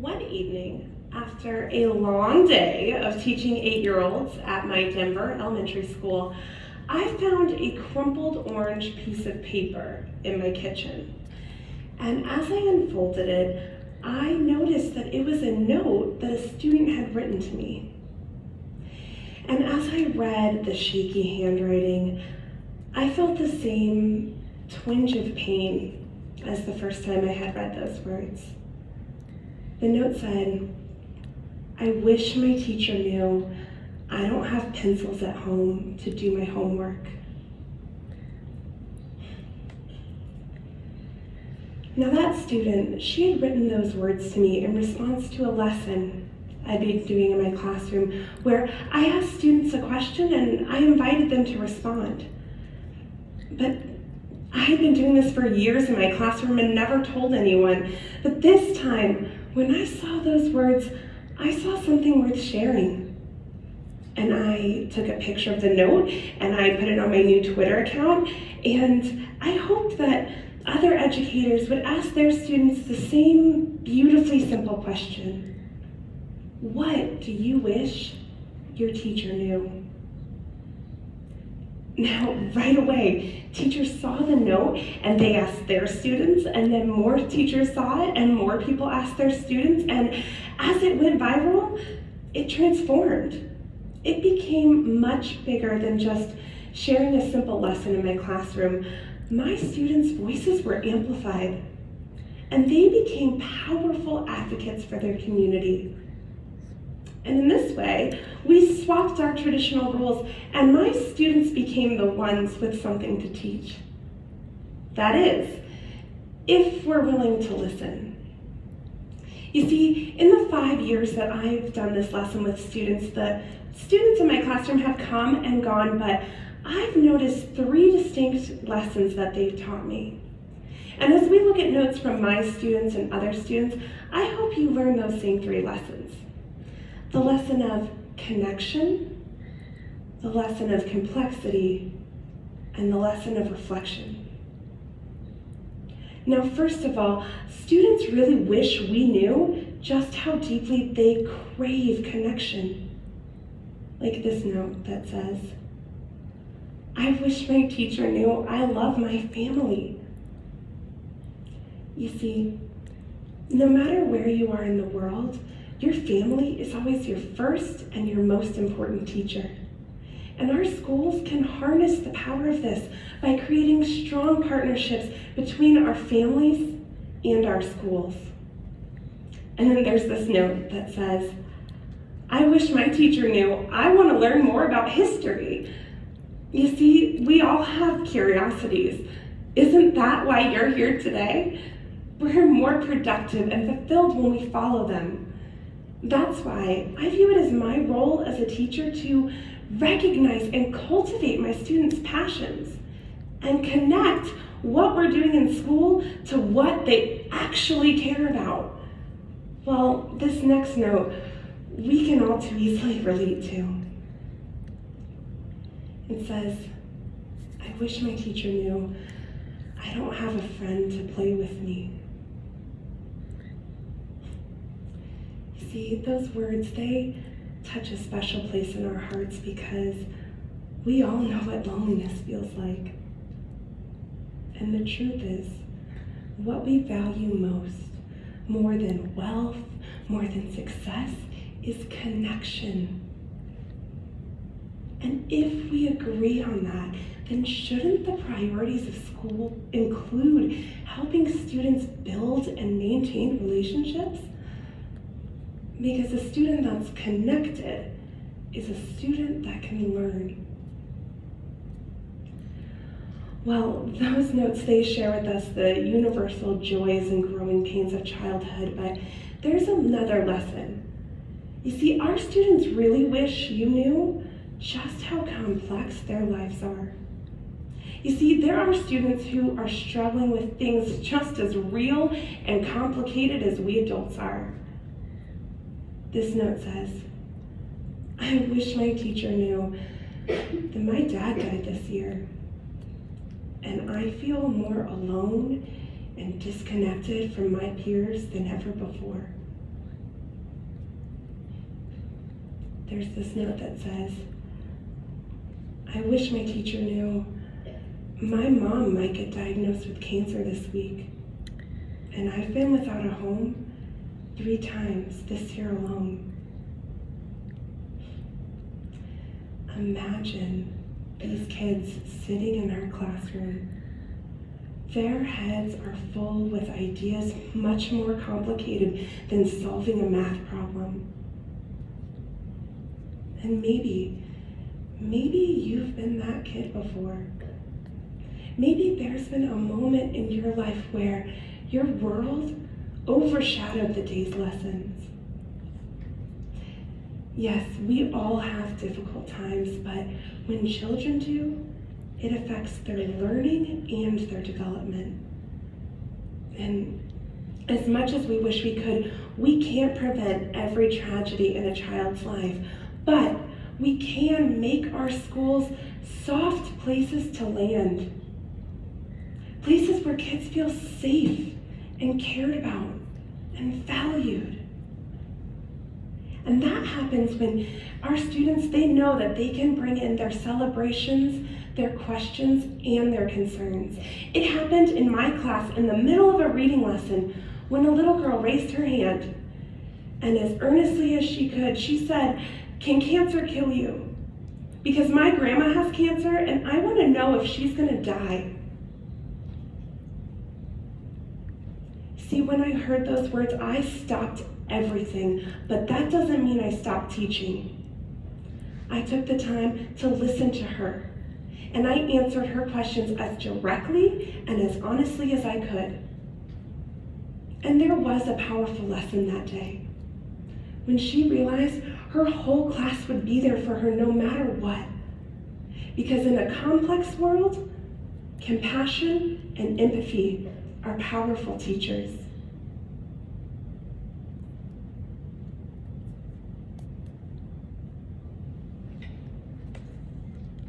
One evening, after a long day of teaching 8-year-olds at my Denver elementary school, I found a crumpled orange piece of paper in my kitchen. And as I unfolded it, I noticed that it was a note that a student had written to me. And as I read the shaky handwriting, I felt the same twinge of pain as the first time I had read those words. The note said, "I wish my teacher knew I don't have pencils at home to do my homework." Now that student, she had written those words to me in response to a lesson I'd been doing in my classroom where I asked students a question and I invited them to respond. But I had been doing this for years in my classroom and never told anyone. But this time, when I saw those words, I saw something worth sharing. And I took a picture of the note and I put it on my new Twitter account. And I hoped that other educators would ask their students the same beautifully simple question. What do you wish your teacher knew? Now, right away, teachers saw the note and they asked their students, and then more teachers saw it and more people asked their students, and as it went viral, it transformed. It became much bigger than just sharing a simple lesson in my classroom. My students' voices were amplified, and they became powerful advocates for their community. And in this way, we swapped our traditional roles, and my students became the ones with something to teach. That is, if we're willing to listen. You see, in the 5 years that I've done this lesson with students, the students in my classroom have come and gone, but I've noticed 3 distinct lessons that they've taught me. And as we look at notes from my students and other students, I hope you learn those same 3 lessons. The lesson of connection, the lesson of complexity, and the lesson of reflection. Now, first of all, students really wish we knew just how deeply they crave connection. Like this note that says, "I wish my teacher knew I love my family." You see, no matter where you are in the world, your family is always your first and your most important teacher. And our schools can harness the power of this by creating strong partnerships between our families and our schools. And then there's this note that says, "I wish my teacher knew I want to learn more about history." You see, we all have curiosities. Isn't that why you're here today? We're more productive and fulfilled when we follow them. That's why I view it as my role as a teacher to recognize and cultivate my students' passions and connect what we're doing in school to what they actually care about. Well, this next note, we can all too easily relate to. It says, "I wish my teacher knew I don't have a friend to play with me." See, those words, they touch a special place in our hearts because we all know what loneliness feels like. And the truth is, what we value most, more than wealth, more than success, is connection. And if we agree on that, then shouldn't the priorities of school include helping students build and maintain relationships? Because a student that's connected is a student that can learn. Well, those notes, they share with us the universal joys and growing pains of childhood, but there's another lesson. You see, our students really wish you knew just how complex their lives are. You see, there are students who are struggling with things just as real and complicated as we adults are. This note says, "I wish my teacher knew that my dad died this year, and I feel more alone and disconnected from my peers than ever before." there's this note that says, I wish my teacher knew my mom might get diagnosed with cancer this week, and I've been without a home 3 times this year alone. Imagine these kids sitting in our classroom. Their heads are full with ideas much more complicated than solving a math problem. And maybe you've been that kid before. Maybe there's been a moment in your life where your world overshadowed the day's lessons. Yes, we all have difficult times, but when children do, it affects their learning and their development. And as much as we wish we could, we can't prevent every tragedy in a child's life, but we can make our schools soft places to land. Places where kids feel safe and cared about and valued. And that happens when our students, they know that they can bring in their celebrations, their questions, and their concerns. It happened in my class in the middle of a reading lesson when a little girl raised her hand, and as earnestly as she could, she said, "Can cancer kill you? Because my grandma has cancer and I want to know if she's going to die." See, when I heard those words, I stopped everything, but that doesn't mean I stopped teaching. I took the time to listen to her, and I answered her questions as directly and as honestly as I could. And there was a powerful lesson that day, when she realized her whole class would be there for her no matter what. Because in a complex world, compassion and empathy are powerful teachers.